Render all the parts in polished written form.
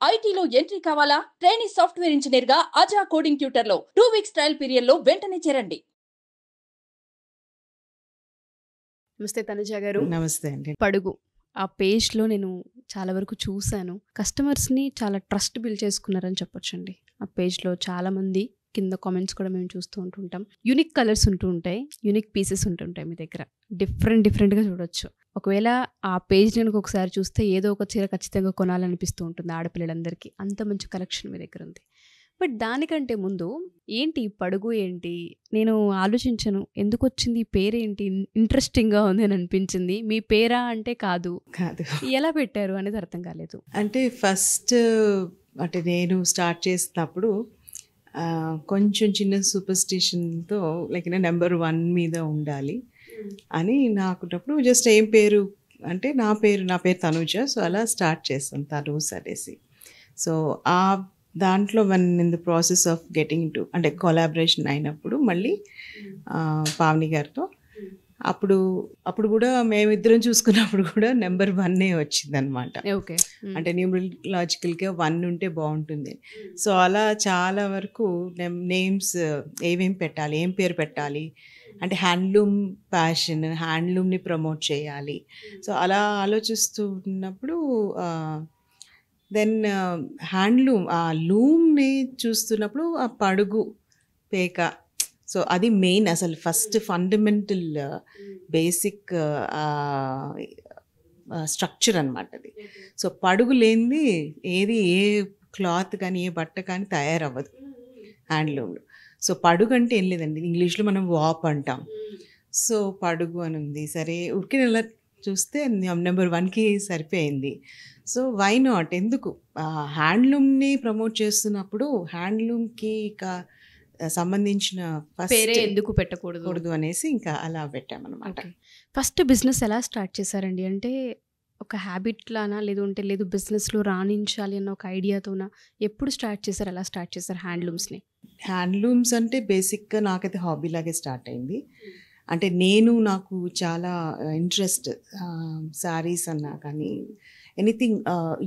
ఐటీలో ఎంట్రీ కావాలా? Trainee software engineer గా అజా కోడింగ్ ట్యూటర్ లో 2 వీక్స్ ట్రయల్ పీరియడ్ లో వెంటనే చేరండి. నమస్తే తనుజ గారు. నమస్తే అండి. పడుగు ఆ పేజ్లో నేను చాలా వరకు చూశాను. కస్టమర్స్ని చాలా ట్రస్ట్ బిల్డ్ చేసుకున్నారని చెప్పొచ్చండి. ఆ పేజ్లో చాలామంది కింద కామెంట్స్ కూడా మేము చూస్తూ ఉంటుంటాం. యూనిక్ కలర్స్ ఉంటూ ఉంటాయి, యూనిక్ పీసెస్ ఉంటుంటాయి మీ దగ్గర. డిఫరెంట్గా చూడొచ్చు. ఒకవేళ ఆ పేజ్ నేను ఒకసారి చూస్తే ఏదో ఒక చీర ఖచ్చితంగా కొనాలనిపిస్తూ ఉంటుంది ఆడపిల్లలందరికీ. అంత మంచి కలెక్షన్ మీ దగ్గర ఉంది. బట్ దానికంటే ముందు ఏంటి పడుగు ఏంటి నేను ఆలోచించాను, ఎందుకు వచ్చింది ఈ పేరేంటి, ఇంట్రెస్టింగ్గా ఉంది అని అనిపించింది. మీ పేరా అంటే కాదు, ఎలా పెట్టారు అనేది అర్థం కాలేదు. అంటే ఫస్ట్ అంటే నేను స్టార్ట్ చేసినప్పుడు కొంచెం చిన్న సూపర్స్టిషన్తో లైక్ నెంబర్ 1 మీద ఉండాలి అని నాకున్నప్పుడు జస్ట్ ఏం పేరు అంటే నా పేరు తనుజ. సో అలా స్టార్ట్ చేస్తాను, తనూస్ అనేసి. సో ఆ దాంట్లో one in the process of getting to అంటే కొలాబరేషన్ అయినప్పుడు మళ్ళీ పావని గారితో అప్పుడు కూడా మేమిద్దరం చూసుకున్నప్పుడు కూడా నెంబర్ 1 వచ్చిందనమాట. ఓకే, అంటే న్యూమరాలజికల్గా 1 ఉంటే బాగుంటుంది. సో అలా చాలా వరకు నేమ్స్ ఏమేమి పెట్టాలి, ఏం పేరు పెట్టాలి అంటే హ్యాండ్లూమ్ ప్యాషన్, హ్యాండ్లూమ్ని ప్రమోట్ చేయాలి. సో అలా ఆలోచిస్తూ ఉన్నప్పుడు దెన్ హ్యాండ్లూమ్ ఆ లూమ్ని చూస్తున్నప్పుడు ఆ పడుగు పేక, సో అది మెయిన్ అసలు ఫస్ట్ ఫండమెంటల్ బేసిక్ స్ట్రక్చర్ అనమాట అది. సో పడుగు లేనిది ఏది ఏ క్లాత్ కానీ ఏ బట్ట కానీ తయారవ్వదు హ్యాండ్లూమ్లో. సో పడుగు అంటే ఏం లేదండి, ఇంగ్లీష్లో మనం వాప్ అంటాం. సో పడుగు అని ఉంది. సరే ఉరికిన ఇలా చూస్తే నెంబర్ 1కి సరిపోయింది. సో వై నాట్, ఎందుకు హ్యాండ్లూమ్ని ప్రమోట్ చేస్తున్నప్పుడు హ్యాండ్లూమ్కి సంబంధించిన పేరే ఎందుకు పెట్టకూడదు అనేసి ఇంకా అలా పెట్టామన్నమాట. ఫస్ట్ బిజినెస్ ఎలా స్టార్ట్ చేశారండి? అంటే ఒక హ్యాబిట్ లానా, లేదు బిజినెస్లో రాణించాలి అన్న ఒక ఐడియాతోనా? ఎప్పుడు స్టార్ట్ చేశారు, ఎలా స్టార్ట్ చేశారు హ్యాండ్లూమ్స్ని? హ్యాండ్లూమ్స్ అంటే బేసిక్గా నాకైతే హాబీ లాగే స్టార్ట్ అయింది. అంటే నాకు చాలా ఇంట్రెస్ట్, శారీస్ అన్నా కానీ ఎనీథింగ్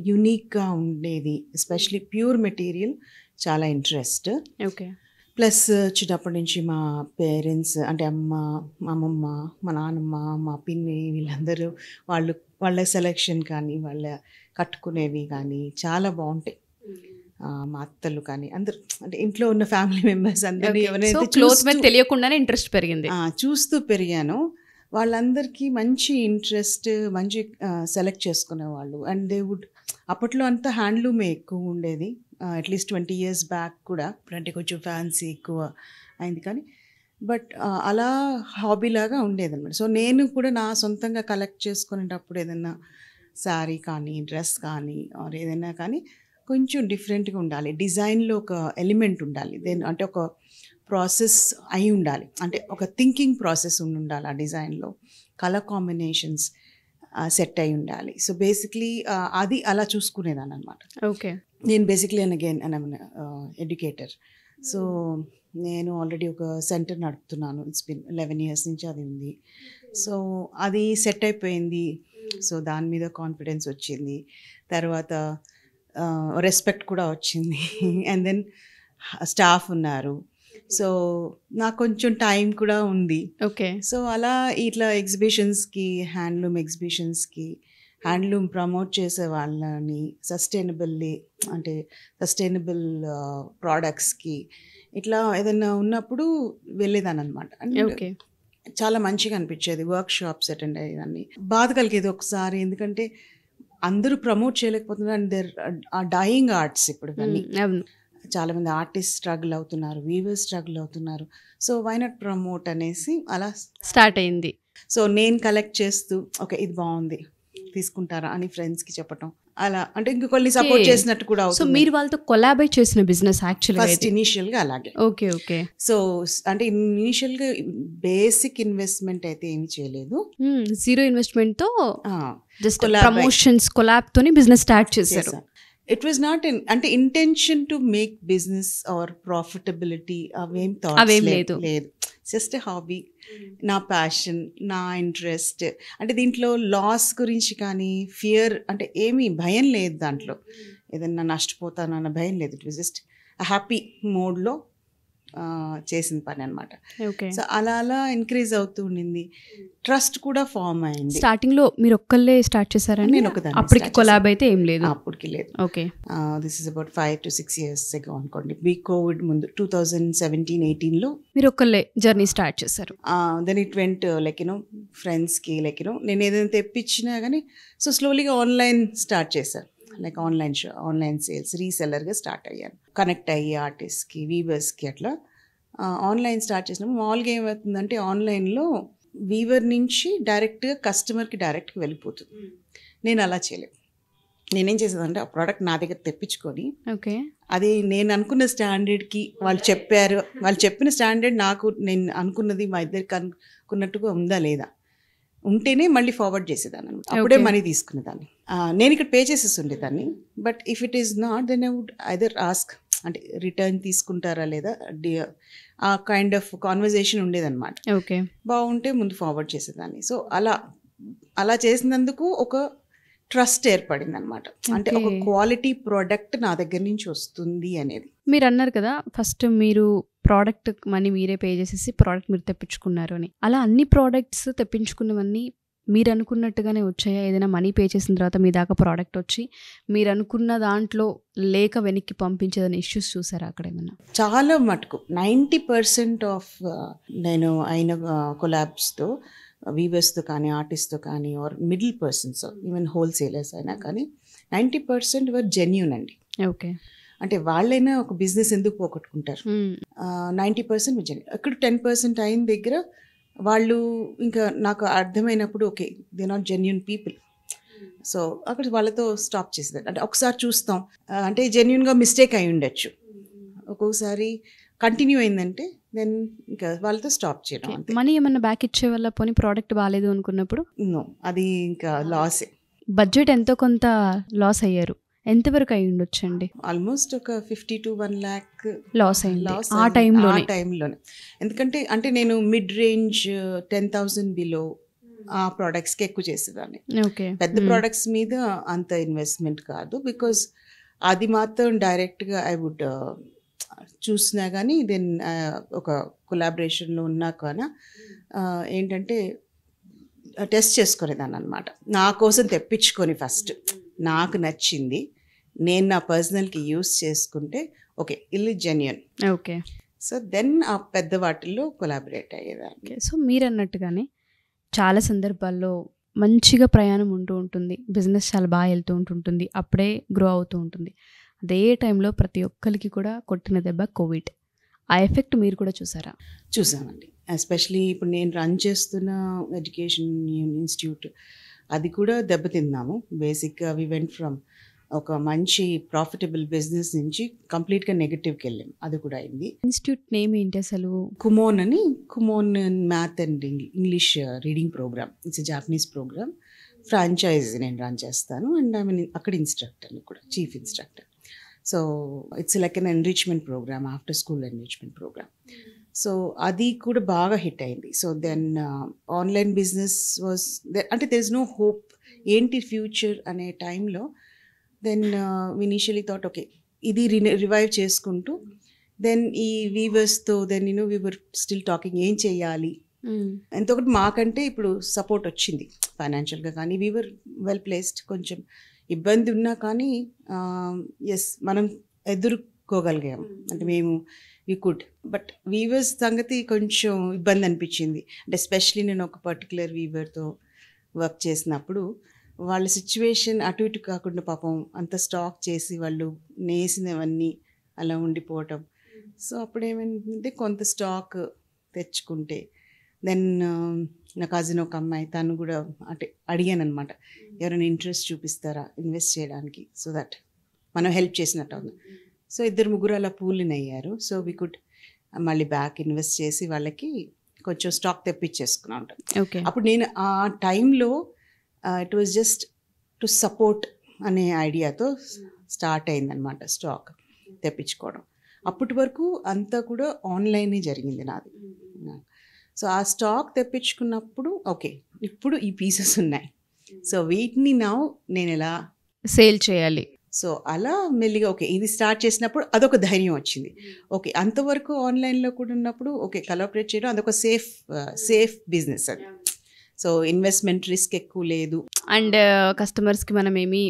యూనిక్గా ఉండేది, ఎస్పెషలీ ప్యూర్ మెటీరియల్ చాలా ఇంట్రెస్ట్. ఓకే. ప్లస్ చిన్నప్పటి నుంచి మా పేరెంట్స్ అంటే అమ్మ, మా అమ్మమ్మ, మా నాన్నమ్మ, మా పిన్ని వీళ్ళందరూ వాళ్ళ సెలెక్షన్ కానీ వాళ్ళ కట్టుకునేవి కానీ చాలా బాగుంటాయి. మా అత్తలు కానీ అందరు అంటే ఇంట్లో ఉన్న ఫ్యామిలీ మెంబర్స్ అందరూ ఎవరైతే తెలియకుండానే ఇంట్రెస్ట్ పెరిగింది, చూస్తూ పెరిగాను. వాళ్ళందరికీ మంచి ఇంట్రెస్ట్, మంచి సెలెక్ట్ చేసుకునేవాళ్ళు. అండ్ దే వుడ్ అప్పట్లో అంతా హ్యాండ్లూమే ఎక్కువ ఉండేది, అట్లీస్ట్ 20 years బ్యాక్ కూడా. అంటే కొంచెం ఫ్యాన్సీ ఎక్కువ అయింది కానీ బట్ అలా హాబీలాగా ఉండేది అనమాట. సో నేను కూడా నా సొంతంగా కలెక్ట్ చేసుకునేటప్పుడు ఏదైనా శారీ కానీ డ్రెస్ కానీ ఆర్ ఏదైనా కానీ కొంచెం డిఫరెంట్గా ఉండాలి, డిజైన్లో ఒక ఎలిమెంట్ ఉండాలి, అంటే ఒక ప్రాసెస్ అయి ఉండాలి, అంటే ఒక థింకింగ్ ప్రాసెస్ ఉండాలి ఆ డిజైన్లో, కలర్ కాంబినేషన్స్ సెట్ అయి ఉండాలి. సో బేసిక్లీ అది అలా చూసుకునేదాన్ని అనమాట. ఓకే. నేను బేసిక్లీ అగైన్ ఎడ్యుకేటర్. సో నేను ఆల్రెడీ ఒక సెంటర్ నడుపుతున్నాను, ఇట్స్ బిన్ 11 years నుంచి అది ఉంది. సో అది సెట్ అయిపోయింది. సో దాని మీద కాన్ఫిడెన్స్ వచ్చింది, తర్వాత రెస్పెక్ట్ కూడా వచ్చింది. అండ్ దెన్ స్టాఫ్ ఉన్నారు. సో నాకు కొంచెం టైం కూడా ఉంది. ఓకే. సో అలా ఇట్లా ఎగ్జిబిషన్స్కి, హ్యాండ్లూమ్ ఎగ్జిబిషన్స్కి, హ్యాండ్లూమ్ ప్రమోట్ చేసే వాళ్ళని సస్టైనబుల్ ప్రోడక్ట్స్కి ఇట్లా ఏదైనా ఉన్నప్పుడు వెళ్ళేదాన్ని అనమాట. ఓకే. చాలా మంచిగా అనిపించేది. వర్క్ షాప్స్ అటెండ్ అయ్యేదాన్ని. బాధ కలిగేది ఒకసారి, ఎందుకంటే అందరూ ప్రమోట్ చేయలేకపోతున్నారు. And there are dying arts ఇప్పుడు కానీ చాలామంది ఆర్టిస్ట్ స్ట్రగుల్ అవుతున్నారు, వీవర్స్ స్ట్రగుల్ అవుతున్నారు. సో వై నాట్ ప్రమోట్ అనేసి అలా స్టార్ట్ అయింది. సో నేను కలెక్ట్ చేస్తూ ఓకే ఇది బాగుంది తీసుకుంటారా అని ఫ్రెండ్స్కి చెప్పటం, అలా అంటే ఇంకొకళ్ళని సపోర్ట్ చేసినట్టు కూడా అవుతుంది. సో మీరు వాళ్ళతో కొలాబరేట్ చేసిన బిజినెస్ యాక్చువల్గా ఫస్ట్ ఇనిషియల్గా అలాగే. ఓకే. ఓకే. సో అంటే ఇనిషియల్గా బేసిక్ ఇన్వెస్ట్మెంట్ అయితే ఏమి చేయలేదు, 0 ఇన్వెస్ట్మెంట్తో జస్ట్ ప్రమోషన్స్ కొలాబ్తోని బిజినెస్ స్టార్ట్ చేశారు. ఇట్ వాజ్ నాట్ అంటే intention to make business are profitability అవేం లేదు, జస్ట్ హాబీ, నా ప్యాషన్, నా ఇంట్రెస్ట్. అంటే దీంట్లో లాస్ గురించి కానీ ఫియర్ అంటే ఏమీ భయం లేదు దాంట్లో. ఏదన్నా నష్టపోతాను అన్న భయం లేదు. ఇట్ వాజ్ జస్ట్ హ్యాపీ మోడ్లో చేసిన పని అనమాట. ఓకే. సో అలా ఇంక్రీజ్ అవుతూ ఉండింది. ట్రస్ట్ కూడా ఫామ్ అయింది. స్టార్టింగ్ లో మీరు ఒక్కళ్ళే స్టార్ట్ చేశారండి? నేను ఒకదాన్ని అప్పటికి start కొలాబ్ అయితే ఏం లేదు? అప్పటికి లేదు. Okay. This is about 5 to 6 years ago అనుకోండి. కోవిడ్ ముందు 2017-18లో మీరు ఒక్కళ్ళే జర్నీ స్టార్ట్ చేశారు. దెన్ ఇట్ వెంట్ ఫ్రెండ్స్కి నేను ఏదైనా తెప్పించినా కానీ సో స్లోలీగా ఆన్లైన్ స్టార్ట్ చేశాను. లైక్ ఆన్లైన్ సేల్స్ రీసెల్లర్గా స్టార్ట్ అయ్యాను. కనెక్ట్ అయ్యి ఆర్టిస్ట్కి వీవర్స్కి అట్లా ఆన్లైన్ స్టార్ట్ చేసినప్పుడు మామూలుగా ఏమవుతుందంటే ఆన్లైన్లో వీవర్ నుంచి డైరెక్ట్గా కస్టమర్కి డైరెక్ట్గా వెళ్ళిపోతుంది. నేను అలా చేయలేదు. నేనేం చేసేదంటే ఆ ప్రోడక్ట్ నా దగ్గర తెప్పించుకొని ఓకే. అది నేను అనుకున్న స్టాండర్డ్కి వాళ్ళు చెప్పిన స్టాండర్డ్ నేను అనుకున్నది మా ఇద్దరికి అనుకున్నట్టుగా ఉందా లేదా, ఉంటేనే మళ్ళీ ఫార్వర్డ్ చేసేదాన్ని అనమాట. అప్పుడే మనీ తీసుకునేదాన్ని. నేను ఇక్కడ పే చేసేసి ఉండేదాన్ని. But if it is not then I would either ask, అంటే రిటర్న్ తీసుకుంటారా లేదా, ఆ కైండ్ ఆఫ్ కాన్వర్జేషన్ ఉండేదన్నమాట. ఓకే. బాగుంటే ముందు ఫార్వర్డ్ చేసేదాన్ని. సో అలా చేసినందుకు ఒక ట్రస్ట్ ఏర్పడింది అనమాట. అంటే ఒక క్వాలిటీ ప్రోడక్ట్ నా దగ్గర నుంచి వస్తుంది అనేది. మీరు అన్నారు కదా ఫస్ట్ మీరు ప్రోడక్ట్ మనీ మీరే పే చేసేసి ప్రోడక్ట్ మీరు తెప్పించుకున్నారు అని. అలా అన్ని ప్రోడక్ట్స్ తెప్పించుకున్నవన్నీ మీరు అనుకున్నట్టుగానే వచ్చాయా? ఏదైనా మనీ పే చేసిన తర్వాత మీ దాకా ప్రోడక్ట్ వచ్చి మీరు అనుకున్న దాంట్లో లేక వెనక్కి పంపించేదని ఇష్యూస్ చూసారా అక్కడ ఏమన్నా? చాలా మటుకు 90% ఆఫ్ నేను అయిన కొలాబ్స్తో వీవర్స్తో కానీ ఆర్టిస్ట్తో కానీ or middle persons even wholesalers అయినా కానీ 90% వర్ జెన్యూన్ అండి. ఓకే. అంటే వాళ్ళైనా ఒక బిజినెస్ ఎందుకు పోగొట్టుకుంటారు. 90% జెన్యూన్. అక్కడ 10% అయిన దగ్గర వాళ్ళు ఇంకా నాకు అర్థమైనప్పుడు okay they not genuine people. So అక్కడ వాళ్ళతో స్టాప్ చేసేది. అంటే ఒకసారి చూస్తాం అంటే జెన్యూన్గా మిస్టేక్ అయి ఉండొచ్చు, ఒక్కొక్కసారి కంటిన్యూ అయిందంటే దెన్ ఇంకా వాళ్ళతో స్టాప్ చేయడం. మనీ ఏమన్నా బ్యాక్ ఇచ్చే వల్ల పోనీ ప్రోడక్ట్ బాగాలేదు అనుకున్నప్పుడు? నో, అది ఇంకా లాసే. బడ్జెట్ ఎంతో కొంత లాస్ అయ్యారు. ఎంతవరకు అయి ఉండొచ్చండి? ఆల్మోస్ట్ ఒక 50 to 1 lakh లాస్ అయింది ఆ టైంలోనే. ఎందుకంటే అంటే నేను మిడ్ రేంజ్ 10,000 బిలో ఆ ప్రోడక్ట్స్కి ఎక్కువ చేసేదాన్ని. ఓకే. పెద్ద ప్రోడక్ట్స్ మీద అంత ఇన్వెస్ట్మెంట్ కాదు. బికాజ్ అది మాత్రం డైరెక్ట్గా ఐ వుడ్ చూసినా కానీ దెన్ ఒక కొలాబరేషన్లో ఉన్నా కానీ ఏంటంటే టెస్ట్ చేసుకునేదాన్ని అనమాట. నా కోసం తెప్పించుకొని ఫస్ట్ నాకు నచ్చింది నేను నా పర్సనల్కి యూస్ చేసుకుంటే ఓకే ఇల్లు జెన్యూన్. ఓకే. సో దెన్ ఆ పెద్ద వాటిల్లో కొలాబరేట్ అయ్యేదాన్ని. సో మీరు అన్నట్టుగానే చాలా సందర్భాల్లో మంచిగా ప్రయాణం ఉంటూ ఉంటుంది, బిజినెస్ చాలా బాగా వెళ్తూ ఉంటుంటుంది, అప్పుడే గ్రో అవుతూ ఉంటుంది. అదే టైంలో ప్రతి ఒక్కరికి కూడా కొట్టిన దెబ్బ కోవిడ్. ఆ ఎఫెక్ట్ మీరు కూడా చూసారా? చూసామండి. ఎస్పెషలీ ఇప్పుడు నేను రన్ చేస్తున్న ఎడ్యుకేషన్ ఇన్స్టిట్యూట్ అది కూడా దెబ్బతిన్నాము. బేసిక్గా వి వెంట్ ఫ్రమ్ ఒక మంచి ప్రాఫిటబుల్ బిజినెస్ నుంచి కంప్లీట్గా నెగటివ్కి వెళ్ళాం. అది కూడా అయింది. ఇన్స్టిట్యూట్ నేమ్ ఏంటి అసలు? Kumon math and English reading program. It's Japanese program. Franchise నేను రన్ చేస్తాను అండ్ ఐ మీన్ అక్కడ ఇన్స్ట్రక్టర్ కూడా, chief instructor. So it's like an enrichment program, after school enrichment program. So అది కూడా బాగా హిట్ అయింది. So then online business was అంటే there is no hope, ఏంటి ఫ్యూచర్ అనే టైంలో దెన్ ఇనిషియలీ థాట్ ఓకే ఇది రివైవ్ చేసుకుంటూ దెన్ ఈ వీవర్స్తో then we were still talking ఏం చేయాలి. ఎంతొకటి మాకంటే ఇప్పుడు సపోర్ట్ వచ్చింది ఫైనాన్షియల్గా కానీ వీవర్ వెల్ ప్లేస్డ్. కొంచెం ఇబ్బంది ఉన్నా కానీ ఎస్ మనం ఎదుర్కోగలిగాము. అంటే మేము వీ కుడ్. బట్ వీవర్స్ సంగతి కొంచెం ఇబ్బంది అనిపించింది. అంటే ఎస్పెషలీ నేను ఒక పర్టికులర్ వీవర్తో వర్క్ చేసినప్పుడు వాళ్ళ సిచ్యువేషన్ అటు ఇటు కాకుండా పాపం అంత స్టాక్ చేసి వాళ్ళు నేసినవన్నీ అలా ఉండిపోవటం. సో అప్పుడు ఏమైందంటే కొంత స్టాక్ తెచ్చుకుంటే దెన్ నా కజిన్ ఒక అమ్మాయి తను కూడా అంటే అడిగాను అనమాట, ఎవరైనా ఇంట్రెస్ట్ చూపిస్తారా ఇన్వెస్ట్ చేయడానికి, సో దట్ మనం హెల్ప్ చేసినట్టు ఉంది. సో 2-3 అలా పూలిన్ అయ్యారు. సో వీ కుడ్ మళ్ళీ బ్యాక్ ఇన్వెస్ట్ చేసి వాళ్ళకి కొంచెం స్టాక్ తెప్పించేసుకున్నా ఉంటాం. అప్పుడు నేను ఆ టైంలో it was just to support అనే ఐడియాతో స్టార్ట్ అయిందనమాట స్టాక్ తెప్పించుకోవడం. అప్పటి వరకు అంతా కూడా ఆన్లైనే జరిగింది నాది. సో ఆ స్టాక్ తెప్పించుకున్నప్పుడు ఓకే ఇప్పుడు ఈ పీసెస్ ఉన్నాయి, సో వీటిని నేను ఎలా సేల్ చేయాలి. సో అలా మెల్లిగా ఓకే ఇది స్టార్ట్ చేసినప్పుడు అదొక ధైర్యం వచ్చింది. ఓకే అంతవరకు ఆన్లైన్లో కూడా ఉన్నప్పుడు ఓకే కలాబరేట్ చేయడం అదొక సేఫ్ బిజినెస్ అది. సో ఇన్వెస్ట్మెంట్ రిస్క్ ఎక్కువ లేదు. అండ్ కస్టమర్స్కి మనం ఏమి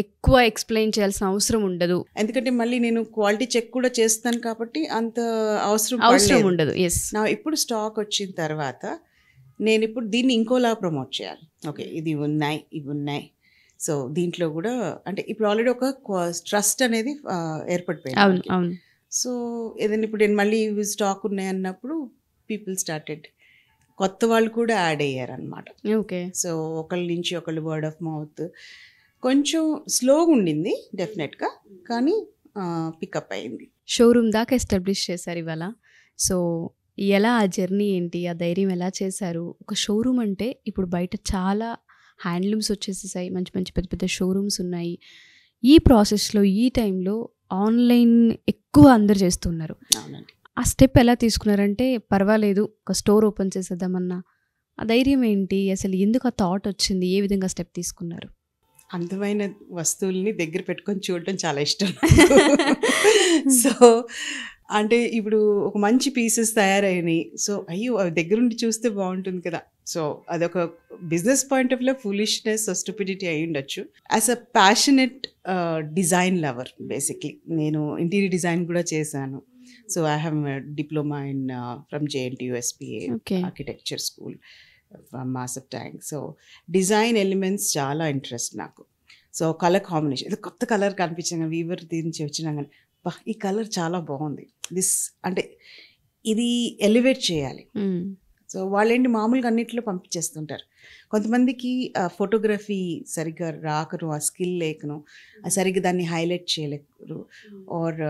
ఎక్కువ ఎక్స్ప్లెయిన్ చేయాల్సిన అవసరం ఉండదు. ఎందుకంటే మళ్ళీ నేను క్వాలిటీ చెక్ కూడా చేస్తాను కాబట్టి అంత అవసరం ఉండదు. ఎస్, నా ఇప్పుడు స్టాక్ వచ్చిన తర్వాత నేను ఇప్పుడు దీన్ని ఇంకోలా ప్రమోట్ చేయాలి. ఓకే ఇది ఉన్నాయి ఇవి ఉన్నాయి. సో దీంట్లో కూడా అంటే ఇప్పుడు ఆల్రెడీ ఒక ట్రస్ట్ అనేది ఏర్పడిపోయింది. అవును. సో ఏదైనా ఇప్పుడు నేను మళ్ళీ ఇవి స్టాక్ ఉన్నాయి అన్నప్పుడు పీపుల్ స్టార్టెడ్ కొత్త వాళ్ళు కూడా యాడ్ అయ్యారు అనమాట. ఓకే. సో ఒకళ్ళ నుంచి ఒకళ్ళు వర్డ్ ఆఫ్ మౌత్ కొంచెం స్లోగా ఉండింది డెఫినెట్గా, కానీ పికప్ అయింది. షోరూమ్ దాకా ఎస్టాబ్లిష్ చేశారు ఇవాళ. సో ఎలా ఆ జర్నీ ఏంటి, ఆ ధైర్యం ఎలా చేశారు? ఒక షోరూమ్ అంటే ఇప్పుడు బయట చాలా హ్యాండ్లూమ్స్ వచ్చేసేసాయి, మంచి మంచి పెద్ద పెద్ద షోరూమ్స్ ఉన్నాయి. ఈ ప్రాసెస్లో ఈ టైంలో ఆన్లైన్ ఎక్కువ అందరు చేస్తున్నారు. అవునండి. ఆ స్టెప్ ఎలా తీసుకున్నారంటే పర్వాలేదు ఒక స్టోర్ ఓపెన్ చేసేద్దామన్నా ఆ ధైర్యం ఏంటి, అసలు ఎందుకు ఆ థాట్ వచ్చింది, ఏ విధంగా స్టెప్ తీసుకున్నారు? అందమైన వస్తువుల్ని దగ్గర పెట్టుకొని చూడటం చాలా ఇష్టం. సో అంటే ఇప్పుడు ఒక మంచి పీసెస్ తయారైనాయి, సో అయ్యో అవి దగ్గరుండి చూస్తే బాగుంటుంది కదా. సో అదొక business point of view foolishness stupidity అయి ఉండొచ్చు. As a passionate design lover basically నేను ఇంటీరియర్ డిజైన్ కూడా చేశాను. So I have diploma in from JNTU SPA architecture school from Masab Tank. So design elements చాలా ఇంట్రెస్ట్ నాకు. సో కలర్ కాంబినేషన్ ఇది కొత్త colour కనిపించాను, Weaver నుంచి వచ్చినా కానీ బా ఈ కలర్ చాలా బాగుంది, దిస్ అంటే ఇది ఎలివేట్ చేయాలి. సో వాళ్ళేంటి మామూలుగా అన్నింటిలో పంపించేస్తుంటారు. కొంతమందికి ఫోటోగ్రఫీ సరిగ్గా రాకరు, ఆ స్కిల్ లేకను, సరిగ్గా దాన్ని హైలైట్ చేయలేరు, ఆర్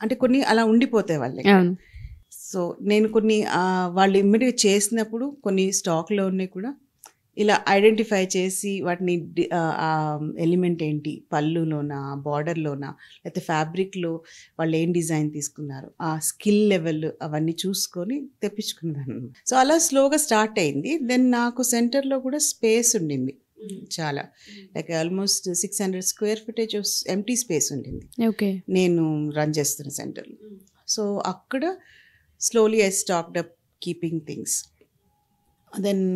అంటే కొన్ని అలా ఉండిపోతాయి వాళ్ళకి. సో నేను కొన్ని వాళ్ళు ఇమ్మీడియట్ చేసినప్పుడు కొన్ని స్టాక్లో ఉన్నాయి కూడా ఇలా ఐడెంటిఫై చేసి వాటిని ఎలిమెంట్ ఏంటి, పళ్ళులోనా బార్డర్లోనా లేకపోతే ఫ్యాబ్రిక్లో వాళ్ళు ఏం డిజైన్ తీసుకున్నారు, ఆ స్కిల్ లెవెల్ అవన్నీ చూసుకొని తెప్పించుకున్నాను. సో అలా స్లోగా స్టార్ట్ అయింది. దెన్ నాకు సెంటర్లో కూడా స్పేస్ ఉండింది చాలా, like almost 600 square feet empty space ఉండింది నేను రన్ చేస్తున్న సెంటర్లో. సో అక్కడ slowly I stacked up keeping things. Then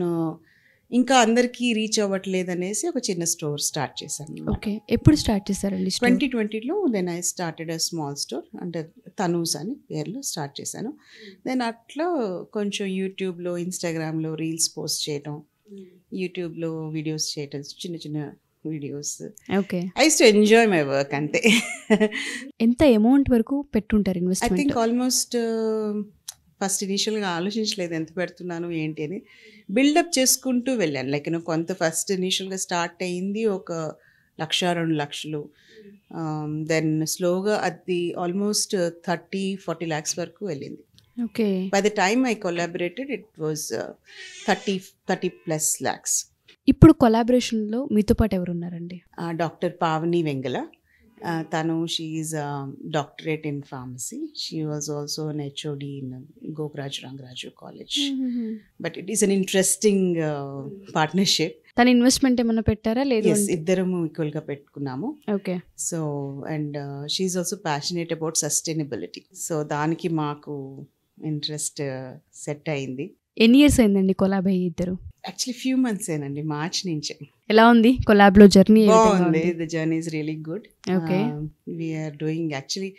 ఇంకా అందరికీ రీచ్ అవ్వట్లేదు అనేసి ఒక చిన్న స్టోర్ స్టార్ట్ చేశాను. ఓకే, ఎప్పుడు స్టార్ట్ చేశారండి? 2020లో then I started a small store, అంటే తనూస్ అని పేరులో స్టార్ట్ చేశాను. దెన్ అట్లా కొంచెం యూట్యూబ్లో ఇన్స్టాగ్రామ్లో రీల్స్ పోస్ట్ చేయటం, యూట్యూబ్లో వీడియోస్ చేయటం, చిన్న చిన్న videos. Okay, I used to enjoy my work అంతే. ఎంత అమౌంట్ వరకు పెట్టుంటారు I investment? Think almost first ఇనీషియల్గా ఆలోచించలేదు ఎంత పెడుతున్నాను ఏంటి అని, బిల్డప్ చేసుకుంటూ వెళ్ళాను. లైక్ నేను కొంత ఫస్ట్ ఇనీషియల్గా స్టార్ట్ అయ్యింది 1-2 లక్షలు. దెన్ స్లోగా అది ఆల్మోస్ట్ 30-40 lakhs వరకు వెళ్ళింది. Okay, by the time I collaborated it was 30+ lakhs. ఇప్పుడు కొలాబరేషన్లో మీతో పాటు ఎవరు ఉన్నారండి? డాక్టర్ పావని వెంగళ, తను she is doctorate in pharmacy. She was also an HOD in Goparaj Rangaraju college. But it is an interesting partnership. తన ఇన్వెస్ట్మెంట్ ఏమన్నా పెట్టారా? లేదు, ఇద్దరము ఈక్వల్గా పెట్టుకున్నాము. Okay. So and she is also passionate about sustainability. సో దానికి మాకు ఇంట్రెస్ట్ సెట్ అయింది. ఎన్ని ఇయర్స్ అయిందండి కొలాబ్ అయ్యి ఇద్దరు? యాక్చువల్లీ ఫ్యూ మంత్స్ ఏనండి, మార్చ్ నుంచే. ఎలా ఉంది కొలాబ్లో జర్నీ? బాగుంది, the journey is really good. Okay, we are doing actually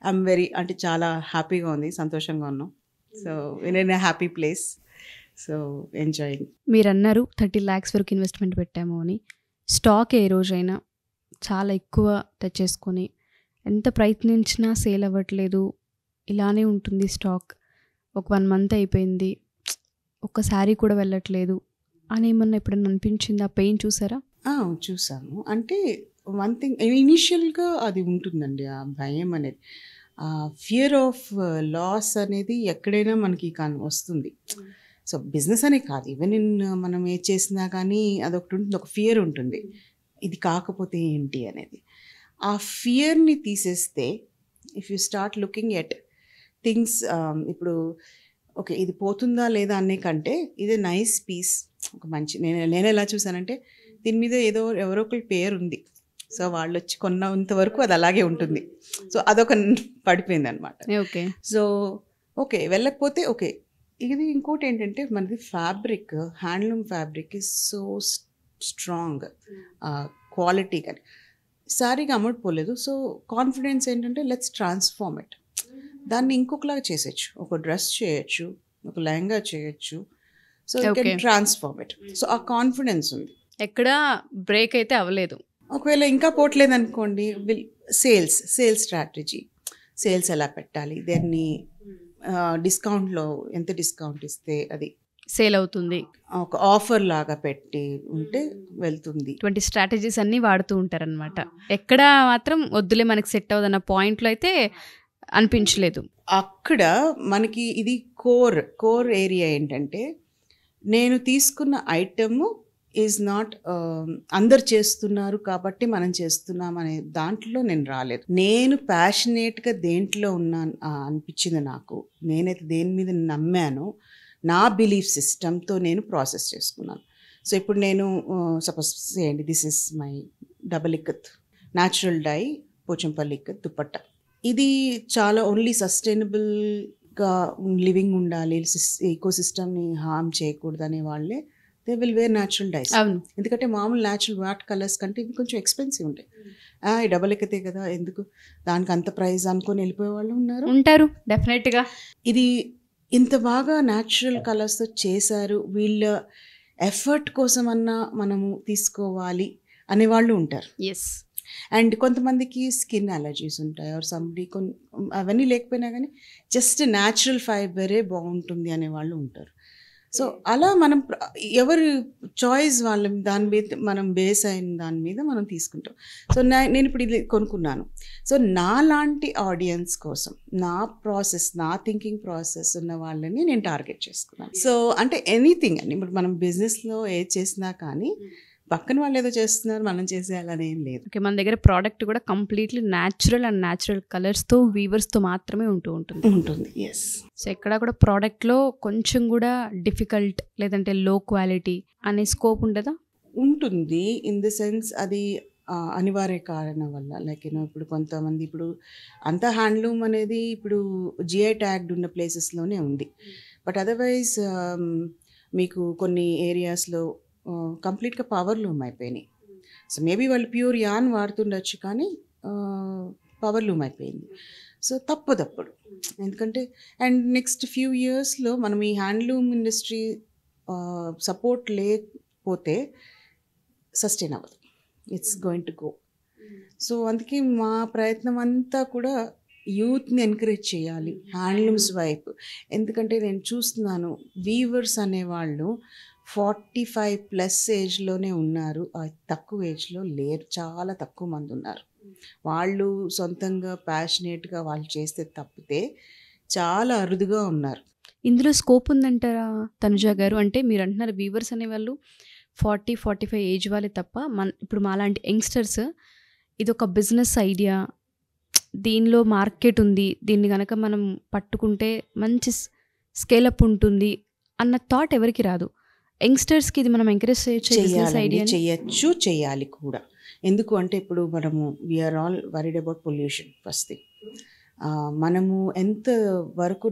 I'm very అంటే చాలా హ్యాపీగా ఉంది, సంతోషంగా ఉన్నాం. So in a happy place, so enjoying. మీరు అన్నారు 30 lakhs వరకు ఇన్వెస్ట్మెంట్ పెట్టాము అని. స్టాక్ ఏ రోజైనా చాలా ఎక్కువ తెచ్చేసుకొని ఎంత ప్రయత్నించినా సేల్ అవ్వట్లేదు, ఇలానే ఉంటుంది స్టాక్, ఒక 1 month అయిపోయింది, ఒక్క శారీ కూడా వెళ్ళట్లేదు అని ఏమన్నా ఎప్పుడన్నా అనిపించింది? ఆ పెయిన్ చూసారా? చూసాము. అంటే వన్ థింగ్ ఇనీషియల్గా అది ఉంటుందండి, ఆ భయం అనేది, ఆ ఫియర్ ఆఫ్ లాస్ అనేది ఎక్కడైనా మనకి వస్తుంది. సో బిజినెస్ అనే కాదు, ఈవెన్ మనం ఏ చేసినా కానీ అదొకటి ఉంటుంది, ఒక ఫియర్ ఉంటుంది, ఇది కాకపోతే ఏంటి అనేది. ఆ ఫియర్ని తీసేస్తే if you start looking at things, ఇప్పుడు ఓకే ఇది పోతుందా లేదా అనే కంటే ఇది నైస్ పీస్, ఒక మంచి నేను ఎలా చూసానంటే దీని మీద ఎవరో ఒకరి పేరు ఉంది, సో వాళ్ళు వచ్చి కొన్నంత వరకు అది అలాగే ఉంటుంది. సో అదొక పడిపోయింది అనమాట. ఓకే. సో ఓకే వెళ్ళకపోతే ఓకే. ఇది ఇంకోటి ఏంటంటే మనది fabric, handloom fabric is so strong, quality కానీ సారీగా అమ్మడిపోలేదు. సో కాన్ఫిడెన్స్ ఏంటంటే లెట్స్ ట్రాన్స్ఫార్మ్ ఇట్, దాన్ని ఇంకొకలాగా చేసేయచ్చు, ఒక డ్రెస్ చేయొచ్చు, ఒక లెహంగా చేయొచ్చు. So you can transform it. So ఆ కాన్ఫిడెన్స్ ఉంది, ఎక్కడ బ్రేక్ అయితే అవ్వలేదు. ఒకవేళ ఇంకా పోవట్లేదు అనుకోండి, సేల్స్ స్ట్రాటజీ, సేల్స్ ఎలా పెట్టాలి, దాన్ని డిస్కౌంట్లో ఎంత డిస్కౌంట్ ఇస్తే అది సేల్ అవుతుంది, ఒక ఆఫర్ లాగా పెట్టి ఉంటే వెళ్తుంది. ఇటువంటి స్ట్రాటజీస్ అన్నీ వాడుతూ ఉంటారనమాట. ఎక్కడ మాత్రం వద్దులే మనకి సెట్ అవ్వదన్న పాయింట్లో అయితే అనిపించలేదు. అక్కడ మనకి ఇది కోర్ ఏరియా ఏంటంటే, నేను తీసుకున్న ఐటమ్ ఈజ్ నాట్ అందరు చేస్తున్నారు కాబట్టి మనం చేస్తున్నాం అనే దాంట్లో నేను రాలేదు. నేను ప్యాషనేట్గా దేంట్లో ఉన్నాను అనిపించింది నాకు, నేనైతే దేని మీద నమ్మాను, నా బిలీఫ్ సిస్టమ్తో నేను ప్రాసెస్ చేసుకున్నాను. సో ఇప్పుడు నేను సపోజ్ చేయండి, this is my double ikat natural dye Pochampally ikat dupatta. ఇది చాలా ఓన్లీ సస్టైనబుల్గా లివింగ్ ఉండాలి, ఈకో సిస్టమ్ని హార్మ్ చేయకూడదు అనే వాళ్ళే they will wear natural dyes. ఎందుకంటే మామూలు న్యాచురల్ వాట్ కలర్స్ కంటే ఇవి కొంచెం ఎక్స్పెన్సివ్ ఉంటాయి. ఈ డబల్ ఎక్కతే కదా ఎందుకు దానికి అంత ప్రైస్ అనుకొని వెళ్ళిపోయే వాళ్ళు ఉంటారు డెఫినెట్గా. ఇది ఇంత బాగా న్యాచురల్ కలర్స్తో చేశారు, వీళ్ళ ఎఫర్ట్ కోసం అన్నా మనము తీసుకోవాలి అనేవాళ్ళు ఉంటారు. ఎస్. అండ్ కొంతమందికి స్కిన్ అలర్జీస్ ఉంటాయి, ఆర్ సంబడి అవన్నీ లేకపోయినా కానీ జస్ట్ న్యాచురల్ ఫైబరే బాగుంటుంది అనేవాళ్ళు ఉంటారు. సో అలా మనం ఎవరి చాయిస్ వాళ్ళ దాని మీద మనం బేస్ అయిన దాని మీద మనం తీసుకుంటాం. సో నేను ఇప్పుడు ఇది కొనుక్కున్నాను, సో నా లాంటి ఆడియన్స్ కోసం నా ప్రాసెస్, నా థింకింగ్ ప్రాసెస్ ఉన్న వాళ్ళని నేను టార్గెట్ చేసుకున్నాను. సో అంటే ఎనీథింగ్ అండి, ఇప్పుడు మనం బిజినెస్లో ఏది చేసినా కానీ పక్కన వాళ్ళు ఏదో చేస్తున్నారు మనం చేసేయాలని ఏం లేదు. ఓకే, మన దగ్గర ప్రోడక్ట్ కూడా కంప్లీట్లీ న్యాచురల్ అండ్ న్యాచురల్ కలర్స్తో వీవర్స్తో మాత్రమే ఉంటుంది. ఎస్. సో ఎక్కడ కూడా ప్రోడక్ట్లో కొంచెం కూడా డిఫికల్ట్ లేదంటే లో క్వాలిటీ అనే స్కోప్ ఉండదా? ఉంటుంది, ఇన్ ది సెన్స్ అది అనివార్య కారణం వల్ల. లైక్ ఇప్పుడు కొంతమంది ఇప్పుడు అంతా హ్యాండ్లూమ్ అనేది ఇప్పుడు జిఐ ట్యాగ్డ్ ఉన్న ప్లేసెస్లోనే ఉంది. బట్ అదర్వైజ్ మీకు కొన్ని ఏరియాస్లో కంప్లీట్గా పవర్ లూమ్ అయిపోయినాయి. సో మేబీ వాళ్ళు ప్యూర్ యాన్ వాడుతుండొచ్చు కానీ పవర్ లూమ్ అయిపోయింది. సో తప్పదప్పుడు, ఎందుకంటే అండ్ నెక్స్ట్ ఫ్యూ ఇయర్స్లో మనం ఈ హ్యాండ్లూమ్ ఇండస్ట్రీ సపోర్ట్ లేకపోతే సస్టైన్ అవ్వదు, it's going to go. So అందుకే మా ప్రయత్నం అంతా కూడా యూత్ని ఎంకరేజ్ చేయాలి హ్యాండ్లూమ్స్ వైపు. ఎందుకంటే నేను చూస్తున్నాను వీవర్స్ అనేవాళ్ళు 45+ ఏజ్లోనే ఉన్నారు, తక్కువ ఏజ్లో లేరు, చాలా తక్కువ మంది ఉన్నారు. వాళ్ళు సొంతంగా ప్యాషనేట్గా వాళ్ళు చేస్తే తప్పితే చాలా అరుదుగా ఉన్నారు. ఇందులో స్కోప్ ఉందంటారా తనుజా గారు? అంటే మీరు అంటున్నారు వీవర్స్ అనేవాళ్ళు 40-45 ఏజ్ వాళ్ళే తప్ప ఇప్పుడు మాలాంటి యంగ్స్టర్స్ ఇది ఒక బిజినెస్ ఐడియా, దీనిలో మార్కెట్ ఉంది, దీన్ని కనుక మనం పట్టుకుంటే మంచి స్కేలప్ ఉంటుంది అన్న థాట్ ఎవరికి రాదు. యంగ్స్టర్స్కి ఇది మనం ఎంకరేజ్ చేయొచ్చు, చేయాలి కూడా. ఎందుకు అంటే ఇప్పుడు మనము we are all worried about pollution first thing. మనము ఎంత వరకు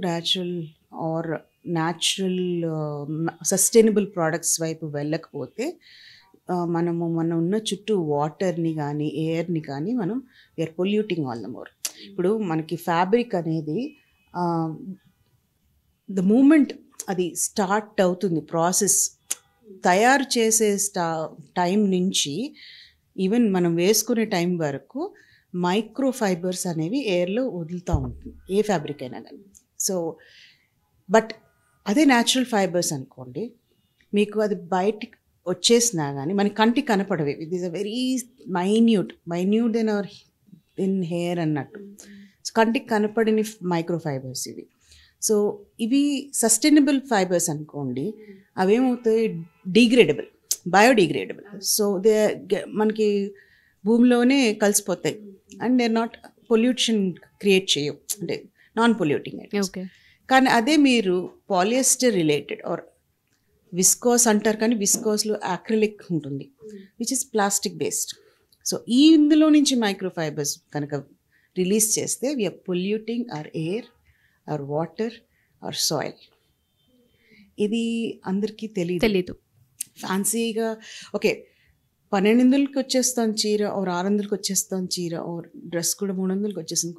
న్యాచురల్ సస్టైనబుల్ ప్రోడక్ట్స్ వైపు వెళ్ళకపోతే మనము మన ఉన్న చుట్టూ వాటర్ని కానీ ఎయిర్ని కానీ మనం we are polluting all the more. ఇప్పుడు మనకి ఫ్యాబ్రిక్ అనేది ద మూమెంట్ అది స్టార్ట్ అవుతుంది ప్రాసెస్, తయారు చేసే టైం నుంచి ఈవెన్ మనం వేసుకునే టైం వరకు మైక్రో ఫైబర్స్ అనేవి ఎయిర్లో వదులుతూ ఉంటుంది ఏ ఫ్యాబ్రిక్ అయినా కానీ. సో బట్ అదే న్యాచురల్ ఫైబర్స్ అనుకోండి, మీకు అది బయటికి వచ్చేసినా కానీ మన కంటికి కనపడవి. It is a very minute in hair అన్నట్టు. సో కంటికి కనపడిన మైక్రో ఫైబర్స్ ఇవి. సో ఇవి సస్టైనబుల్ ఫైబర్స్ అనుకోండి, అవేమవుతాయి డిగ్రేడబుల్, బయోడిగ్రేడబుల్. సో మనకి భూమిలోనే కలిసిపోతాయి and they not pollution create చేయవు, అంటే నాన్ పొల్యూటింగ్. కానీ అదే మీరు పాలియస్టర్ రిలేటెడ్ ఆర్ విస్కోస్ అంటారు, కానీ విస్కోస్లో అక్రిలిక్ ఉంటుంది which is plastic based. So ఇందులో నుంచి మైక్రో ఫైబర్స్ కనుక రిలీజ్ చేస్తే we are polluting our air, our water, our soil. ఇది అందరికీ తెలీదు. ఫ్యాన్సీగా ఓకే 1200కి వచ్చేస్తాం చీర, ఓర్ 600కి వచ్చేస్తాం చీర, ఓర్ డ్రెస్ కూడా 300కి వచ్చేస్తుంది,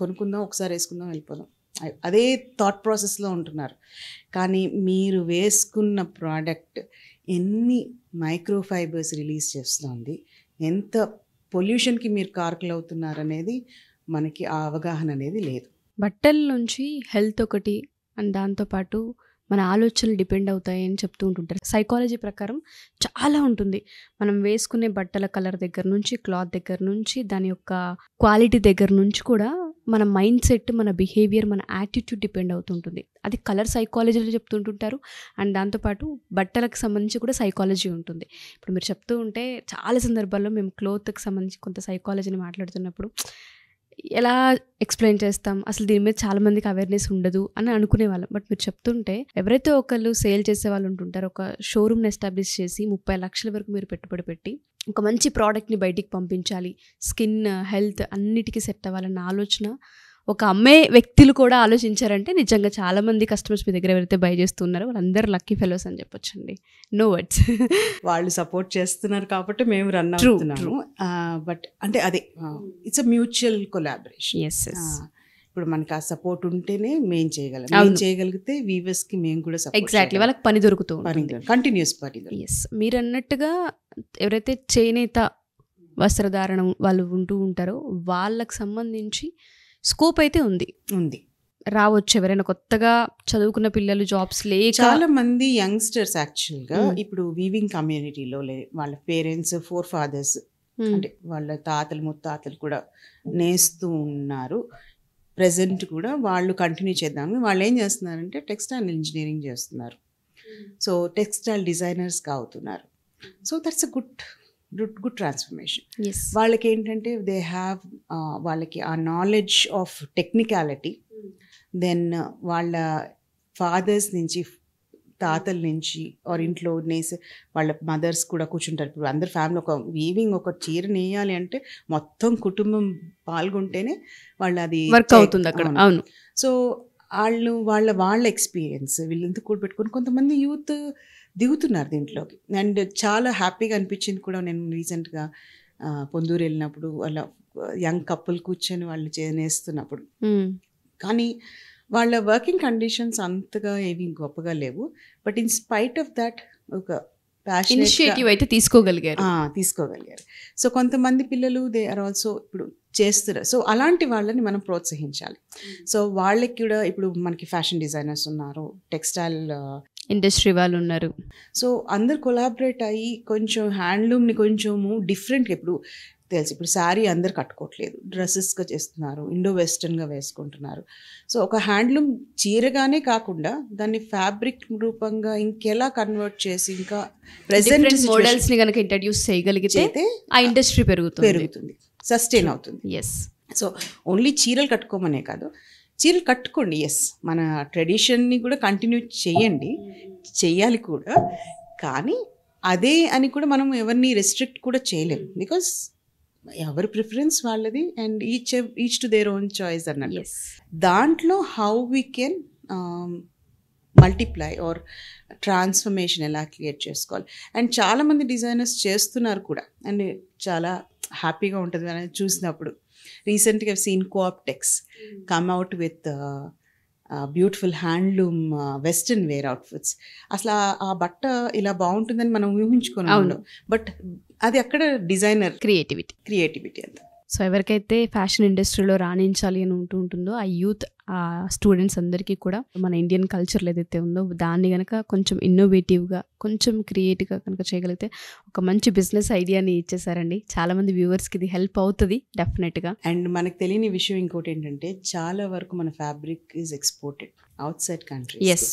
కొనుక్కుందాం, ఒకసారి వేసుకుందాం, వెళ్ళిపోదాం. అదే థాట్ ప్రాసెస్లో ఉంటున్నారు. కానీ మీరు వేసుకున్న ప్రోడక్ట్ ఎన్ని మైక్రో ఫైబర్స్ రిలీజ్ చేస్తుంది, ఎంత పొల్యూషన్కి మీరు కారకులు అవుతున్నారు అనేది మనకి ఆ అవగాహన అనేది లేదు. బట్టల నుంచి హెల్త్ ఒకటి అండ్ దాంతోపాటు మన ఆలోచనలు డిపెండ్ అవుతాయి అని చెప్తూ ఉంటుంటారు. సైకాలజీ ప్రకారం చాలా ఉంటుంది. మనం వేసుకునే బట్టల కలర్ దగ్గర నుంచి, క్లాత్ దగ్గర నుంచి, దాని యొక్క క్వాలిటీ దగ్గర నుంచి కూడా మన మైండ్ సెట్, మన బిహేవియర్, మన యాటిట్యూడ్ డిపెండ్ అవుతుంటుంది. అది కలర్ సైకాలజీలో చెప్తుంటుంటారు. అండ్ దాంతోపాటు బట్టలకు సంబంధించి కూడా సైకాలజీ ఉంటుంది. ఇప్పుడు మీరు చెప్తూ ఉంటే చాలా సందర్భాల్లో మేము క్లోత్కి సంబంధించి కొంత సైకాలజీని మాట్లాడుతున్నప్పుడు ఎలా ఎక్స్ప్లెయిన్ చేస్తాం, అసలు దీని మీద చాలా మందికి అవేర్నెస్ ఉండదు అని అనుకునే వాళ్ళం. బట్ మీరు చెప్తుంటే ఎవరైతే ఒకళ్ళు సేల్ చేసే వాళ్ళు ఉంటుంటారో, ఒక షోరూమ్ని ఎస్టాబ్లిష్ చేసి 30 లక్షల వరకు మీరు పెట్టుబడి పెట్టి ఒక మంచి ప్రోడక్ట్ని బయటికి పంపించాలి, స్కిన్, హెల్త్ అన్నిటికీ సెట్ అవ్వాలన్న ఆలోచన ఒక అమ్మే వ్యక్తులు కూడా ఆలోచించారంటే నిజంగా చాలామంది కస్టమర్స్ మీ దగ్గర ఎవరైతే బై చేస్తున్నారో వాళ్ళందరూ లక్కీ ఫెలోస్ అని చెప్పొచ్చండి. No words. వాళ్ళు సపోర్ట్ చేస్తున్నారు కాబట్టి మేము రన్ అవుతున్నాము. బట్ అంటే అదే ఇట్స్ అ మ్యూచువల్ కొలాబరేషన్. ఇప్పుడు మనకి ఆ సపోర్ట్ ఉంటేనే మేము చేయగలం. మేము చేయగలిగితే వీవర్స్కి మేము కూడా ఎగ్జాక్ట్లీ వాళ్ళకి పని దొరుకుతూ కంటిన్యూస్ పని. ఎస్, మీరు అన్నట్టుగా ఎవరైతే చేనేత వస్త్రధారణం వాళ్ళు ఉంటూ ఉంటారో వాళ్ళకి సంబంధించి స్కోప్ అయితే ఉంది. రావచ్చు ఎవరైనా కొత్తగా చదువుకున్న పిల్లలు, జాబ్స్ లేక చాలా మంది యంగ్స్టర్స్ యాక్చువల్గా ఇప్పుడు వీవింగ్ కమ్యూనిటీలో వాళ్ళ పేరెంట్స్, ఫోర్ ఫాదర్స్ అంటే వాళ్ళ తాతలు, ముత్తాతలు కూడా నేస్తూ ఉన్నారు. ప్రెజెంట్ కూడా వాళ్ళు కంటిన్యూ చేద్దామని వాళ్ళు ఏం చేస్తున్నారంటే టెక్స్టైల్ ఇంజనీరింగ్ చేస్తున్నారు. సో టెక్స్టైల్ డిజైనర్స్గా అవుతున్నారు. So that's a good transformation. వాళ్ళకి ఏంటంటే దే హ్యావ్ వాళ్ళకి ఆ నాలెడ్జ్ ఆఫ్ టెక్నికాలిటీ, దెన్ వాళ్ళ ఫాదర్స్ నుంచి, తాతల నుంచి, ఆర్ ఇంట్లో నేసే వాళ్ళ మదర్స్ కూడా కూర్చుంటారు. ఇప్పుడు అందరు ఫ్యామిలీ ఒక వీవింగ్ ఒక చీర నేయాలి అంటే మొత్తం కుటుంబం పాల్గొంటేనే వాళ్ళు అది వర్క్ అవుతుంది అక్కడ. అవును. సో వాళ్ళ ఎక్స్పీరియన్స్ వీళ్ళంతా కూడా పెట్టుకొని కొంతమంది యూత్ దిగుతున్నారు దీంట్లోకి. అండ్ చాలా హ్యాపీగా అనిపించింది కూడా. నేను రీసెంట్గా పొందూరు వెళ్ళినప్పుడు వాళ్ళ యంగ్ కపుల్ కూర్చొని వాళ్ళు నేస్తున్నప్పుడు, కానీ వాళ్ళ వర్కింగ్ కండిషన్స్ అంతగా ఏవి గొప్పగా లేవు. But in spite of that ఒక ఇనిషియేటివ్ అయితే తీసుకోగలిగారు. సో కొంతమంది పిల్లలు దే ఆర్ ఆల్సో ఇప్పుడు చేస్తారు. సో అలాంటి వాళ్ళని మనం ప్రోత్సహించాలి. సో వాళ్ళకి కూడా ఇప్పుడు మనకి ఫ్యాషన్ డిజైనర్స్ ఉన్నారు, టెక్స్టైల్ ఇండస్ట్రీ వాళ్ళు ఉన్నారు. సో అందరు కొలాబరేట్ అయ్యి కొంచెం హ్యాండ్లూమ్ని కొంచెము డిఫరెంట్గా, ఇప్పుడు తెలుసు ఇప్పుడు శారీ అందరు కట్టుకోవట్లేదు, డ్రెస్సెస్గా చేస్తున్నారు, ఇండో వెస్టర్న్గా వేసుకుంటున్నారు. సో ఒక హ్యాండ్లూమ్ చీరగానే కాకుండా దాన్ని ఫ్యాబ్రిక్ రూపంగా ఇంకెలా కన్వర్ట్ చేసి ఇంకా ప్రెజెంట్ మోడల్స్ని కనుక ఇంట్రడ్యూస్ చేయగలిగితే ఆ ఇండస్ట్రీ పెరుగుతుంది, సస్టైన్ అవుతుంది. ఎస్. సో ఓన్లీ చీరలు కట్టుకోమనే కాదు, చీరలు కట్టుకోండి, ఎస్, మన ట్రెడిషన్ని కూడా కంటిన్యూ చెయ్యాలి కూడా. కానీ అదే అని కూడా మనం ఎవరిని రెస్ట్రిక్ట్ కూడా చేయలేము, బికాస్ ఎవరి ప్రిఫరెన్స్ వాళ్ళది and each to their own choice అన్నట్టు. దాంట్లో how we can multiply or transformation ఎలా క్రియేట్ చేసుకోవాలి. అండ్ చాలామంది డిజైనర్స్ చేస్తున్నారు కూడా, అండ్ చాలా హ్యాపీగా ఉంటుంది అనేది చూసినప్పుడు. రీసెంట్గా seen Cooptex come out with beautiful handloom western wear outfits. అసలు ఆ బట్ట ఇలా బాగుంటుందని మనం ఊహించుకున్నాం, బట్ అది అక్కడ డిజైనర్ క్రియేటివిటీ అంత. సో ఎవరికైతే ఫ్యాషన్ ఇండస్ట్రీలో రాణించాలి అని ఉంటుందో ఆ యూత్, ఆ స్టూడెంట్స్ అందరికీ కూడా మన ఇండియన్ కల్చర్లో ఏదైతే ఉందో దాన్ని కనుక కొంచెం ఇన్నోవేటివ్గా, కొంచెం క్రియేటివ్గా కనుక చేయగలిగితే ఒక మంచి బిజినెస్ ఐడియాని ఇచ్చేసారండి. చాలామంది వ్యూవర్స్కి ఇది హెల్ప్ అవుతుంది డెఫినెట్గా. అండ్ మనకు తెలియని విషయం ఇంకోటి ఏంటంటే చాలా వరకు మన fabric is exported out side countries.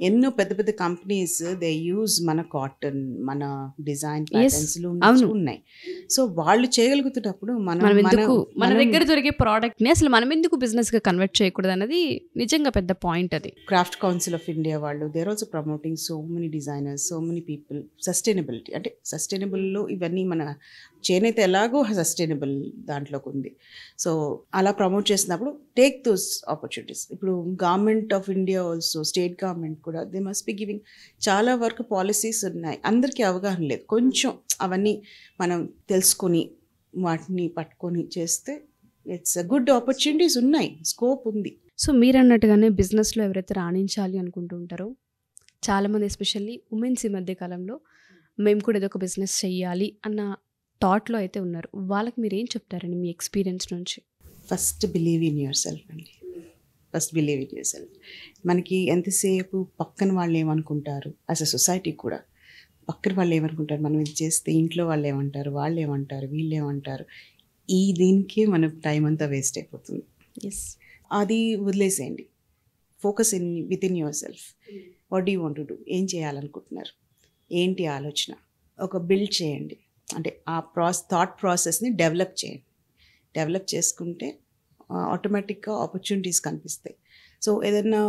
ఎన్నో పెద్ద పెద్ద కంపెనీస్ దే యూజ్ మన కాటన్, మన డిజైన్ ప్యాటర్న్స్ ఉన్నాయి. సో వాళ్ళు చేయగలుగుతున్నప్పుడు మన దగ్గర దొరికే ప్రోడక్ట్ని అసలు మనం ఎందుకు బిజినెస్గా కన్వర్ట్ చేయకూడదు అన్నది నిజంగా పెద్ద పాయింట్ అది. క్రాఫ్ట్ కౌన్సిల్ ఆఫ్ ఇండియా వాళ్ళు they are also promoting so many designers, so many people. Sustainability అంటే సస్టైనబుల్లో ఇవన్నీ మన చేనేత ఎలాగో సస్టైనబుల్ దాంట్లోకి ఉంది. సో అలా ప్రమోట్ చేసినప్పుడు టేక్ దోస్ ఆపర్చునిటీస్. ఇప్పుడు government of India also, state government కూడా దే మస్ట్ బి గివింగ్. చాలా వరకు పాలసీస్ ఉన్నాయి, అందరికీ అవగాహన లేదు. కొంచెం అవన్నీ మనం తెలుసుకొని వాటిని పట్టుకొని చేస్తే ఇట్స్ అ గుడ్ ఆపర్చునిటీస్ ఉన్నాయి, స్కోప్ ఉంది. సో మీరు అన్నట్టుగానే బిజినెస్లో ఎవరైతే రాణించాలి అనుకుంటూ ఉంటారో చాలామంది, ఎస్పెషల్లీ ఉమెన్స్ ఈ మధ్య కాలంలో మేము కూడా ఏదో ఒక బిజినెస్ చెయ్యాలి అన్న థాట్లో అయితే ఉన్నారు. వాళ్ళకి మీరు ఏం చెప్తారండి మీ ఎక్స్పీరియన్స్ నుంచి? First believe in yourself అండి. First believe in yourself. మనకి ఎంతసేపు పక్కన వాళ్ళు ఏమనుకుంటారు, యాజ్ అ సొసైటీ కూడా పక్కన వాళ్ళు ఏమనుకుంటారు, మనం ఇది చేస్తే ఇంట్లో వాళ్ళు ఏమంటారు, వాళ్ళు ఏమంటారు, వీళ్ళు ఏమంటారు, ఈ దీనికే మన టైం అంతా వేస్ట్ అయిపోతుంది. ఎస్, అది వదిలేసేయండి. Focus with in your self. What do you want to do, ఏం చేయాలనుకుంటున్నారు, ఏంటి ఆలోచన, ఒక బిల్డ్ చేయండి. అంటే ఆ థాట్ ప్రాసెస్ని డెవలప్ చేయండి. డెవలప్ చేసుకుంటే ఆటోమేటిక్గా ఆపర్చునిటీస్ కనిపిస్తాయి. సో ఏదైనా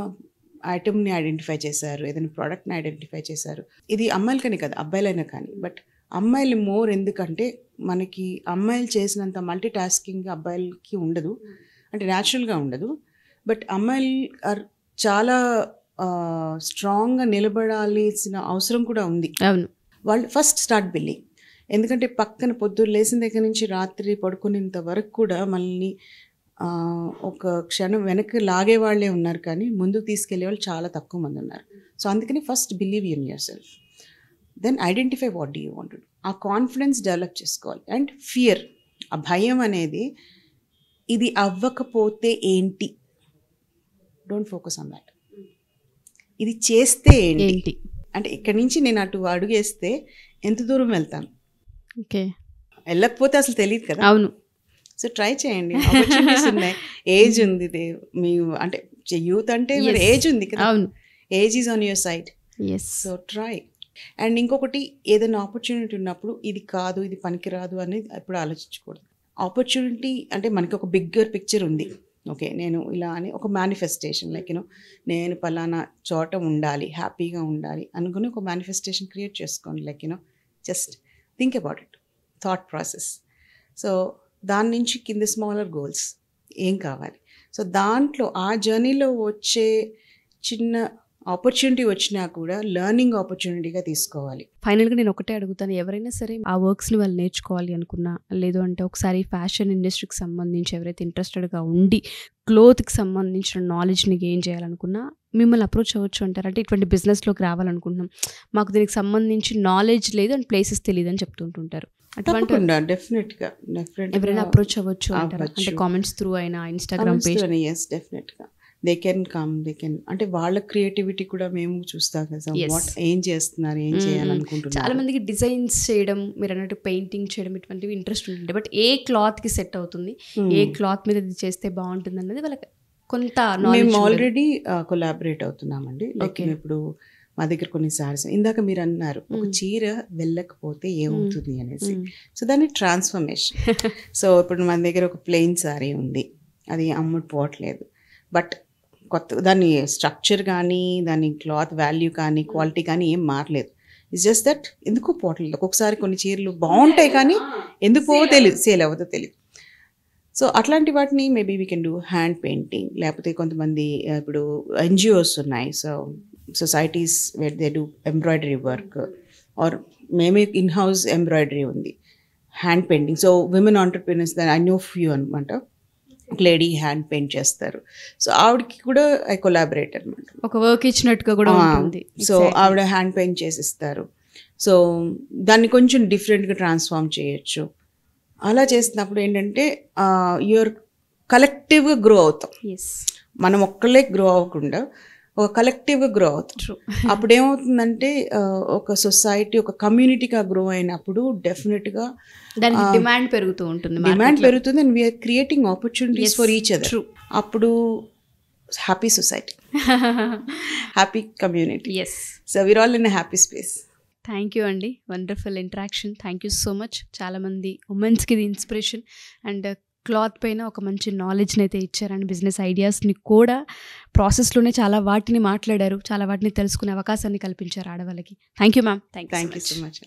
ఐటమ్ని ఐడెంటిఫై చేశారు, ఏదైనా ప్రోడక్ట్ని ఐడెంటిఫై చేశారు, ఇది అమ్మాయిలకనే కదా అబ్బాయిలైనా కానీ, బట్ అమ్మాయిలు మోర్. ఎందుకంటే మనకి అమ్మాయిలు చేసినంత మల్టీ టాస్కింగ్ అబ్బాయిలకి ఉండదు, అంటే న్యాచురల్గా ఉండదు. బట్ అమ్మాయిలు చాలా స్ట్రాంగ్గా నిలబడాల్సిన అవసరం కూడా ఉంది. అవును, వాళ్ళు ఫస్ట్ స్టార్ట్ బిల్లింగ్. ఎందుకంటే పక్కన పొద్దున్న లేచిన దగ్గర నుంచి రాత్రి పడుకునేంత వరకు కూడా మనల్ని ఒక క్షణం వెనక్కి లాగే వాళ్ళే ఉన్నారు, కానీ ముందుకు తీసుకెళ్లే వాళ్ళు చాలా తక్కువ మంది ఉన్నారు. సో అందుకని first believe in yourself, then identify what do you want to do. ఆ కాన్ఫిడెన్స్ డెవలప్ చేసుకోవాలి. అండ్ ఫియర్, ఆ భయం అనేది, ఇది అవ్వకపోతే ఏంటి, డోంట్ ఫోకస్ ఆన్ దాట్. ఇది చేస్తే ఏంటి, అంటే ఇక్కడి నుంచి నేను అటు అడుగేస్తే ఎంత దూరం వెళ్తాను, ఓకే, వెళ్ళకపోతే అసలు తెలియదు కదా. అవును. సో ట్రై చేయండి, ఆపర్చునిటీస్ ఉన్నాయి, ఏజ్ ఉంది. మీ అంటే యూత్ అంటే మరి ఏజ్ ఉంది కదా, అవును, age is on your side. Yes, so try. And ఇంకొకటి, ఏదైనా ఆపర్చునిటీ ఉన్నప్పుడు ఇది కాదు, ఇది పనికిరాదు అనేది ఎప్పుడు ఆలోచించకూడదు. ఆపర్చునిటీ అంటే మనకి ఒక బిగ్గర్ పిక్చర్ ఉంది. ఓకే, నేను ఇలా అని ఒక మేనిఫెస్టేషన్, లైక్ నేను పలానా చోట ఉండాలి, హ్యాపీగా ఉండాలి అనుకుని ఒక మేనిఫెస్టేషన్ క్రియేట్ చేసుకోండి. Like just think about it, thought process. So దాని నుంచి కింద స్మాలర్ గోల్స్ ఏం కావాలి. సో దాంట్లో ఆ జర్నీలో వచ్చే చిన్న ఆపర్చునిటీ వచ్చినా కూడా లెర్నింగ్ ఆపర్చునిటీగా తీసుకోవాలి. ఫైనల్గా నేను ఒకటే అడుగుతాను, ఎవరైనా సరే ఆ వర్క్స్ని వాళ్ళు నేర్చుకోవాలి అనుకున్నా, లేదు అంటే ఒకసారి ఫ్యాషన్ ఇండస్ట్రీకి సంబంధించి ఎవరైతే ఇంట్రెస్టెడ్గా ఉండి క్లోత్కి సంబంధించిన నాలెడ్జ్ని గెయిన్ చేయాలనుకున్నా మిమ్మల్ని అప్రోచ్ అవ్వచ్చు అంటారు? అంటే ఇటువంటి బిజినెస్లోకి రావాలనుకుంటున్నాం, మాకు దీనికి సంబంధించి నాలెడ్జ్ లేదు అండ్ ప్లేసెస్ తెలియదు అని చెప్తుంటుంటారు. అటువంటి డెఫినెట్గా ఎవరైనా అప్రోచ్ అవ్వచ్చు అంటారు? అంటే కామెంట్స్ త్రూ అయినా, ఇన్స్టాగ్రామ్ పేజ్? ఎస్, డెఫినెట్గా they can come, they can. అంటే వాళ్ళ క్రియేటివిటీ కూడా మేము చూస్తాం కదా, వాట్ ఏం చేస్తున్నారు, ఏం చేయాలనుకుంటున్నారు. చాలా మందికి డిజైన్స్ చేయడం, మీరు అన్నట్టు పెయింటింగ్ చేయడం, ఇటువంటివి ఇంట్రెస్ట్ ఉంటుంది. బట్ ఏ క్లాత్కి సెట్ అవుతుంది, ఏ క్లాత్ మీద ఇది చేస్తే బాగుంటుంది అన్నది వాళ్ళకి కొంత నాలెడ్జ్. మేము ఆల్రెడీ కొలాబరేట్ అవుతున్నామండి. లైక్ ఇప్పుడు మా దగ్గర కొన్ని సారీస్, ఇందాక మీరు అన్నారు ఒక చీర వెళ్ళకపోతే ఏమవుతుంది అనేసి. సో దాని ట్రాన్స్ఫర్మేషన్. సో ఇప్పుడు మన దగ్గర ఒక ప్లెయిన్ సారీ ఉంది, అది అమ్ముడుపోవట్లేదు, బట్ కొత్త దాని స్ట్రక్చర్ కానీ, దాని క్లాత్ వాల్యూ కానీ, క్వాలిటీ కానీ ఏం మారలేదు. ఇట్స్ జస్ట్ దట్ ఎందుకు పోవట్లేదు. ఒక్కొక్కసారి కొన్ని చీరలు బాగుంటాయి కానీ ఎందుకు పోవో తెలియదు, సేల్ అవ్వదో తెలియదు. సో అట్లాంటి వాటిని maybe we can do hand painting, లేకపోతే కొంతమంది ఇప్పుడు ఎన్జిఓస్ ఉన్నాయి, so societies where they do embroidery work, or మేమే ఇన్ హౌస్ ఎంబ్రాయిడరీ ఉంది, hand painting. So women entrepreneurs, I know few అనమాట, లేడీ హ్యాండ్ పెయింట్ చేస్తారు. సో ఆవిడకి కూడా ఐ కొలాబరేట్ అనమాట, ఒక వర్క్ ఇచ్చినట్టుగా కూడా ఉంటుంది. సో ఆవిడ హ్యాండ్ పెయింట్ చేసిస్తారు. సో దాన్ని కొంచెం డిఫరెంట్గా ట్రాన్స్ఫార్మ్ చేయొచ్చు. అలా చేసినప్పుడు ఏంటంటే యూఆర్ కలెక్టివ్గా గ్రో అవుతాం. మనం ఒక్కళ్ళే గ్రో అవ్వకుండా ఒక కలెక్టివ్గా గ్రో అవుతాం. అప్పుడు ఏమవుతుందంటే ఒక సొసైటీ, ఒక కమ్యూనిటీగా గ్రో అయినప్పుడు డెఫినెట్గా డిమాండ్ పెరుగుతూ ఉంటుంది, and we are creating opportunities for each other. అప్పుడు happy society, happy community. So we are all in a happy space. Thank you అండి, wonderful interaction. Thank you so much. చాలామంది ఉమెన్స్కి ఇది ఇన్స్పిరేషన్ అండ్ క్లాత్ పైన ఒక మంచి నాలెడ్జ్ని అయితే ఇచ్చారండి. బిజినెస్ ఐడియాస్ని కూడా ప్రాసెస్లోనే చాలా వాటిని మాట్లాడారు, చాలా వాటిని తెలుసుకునే అవకాశాన్ని కల్పించారు ఆడవాళ్ళకి. Thank you ma'am. Thank you so much.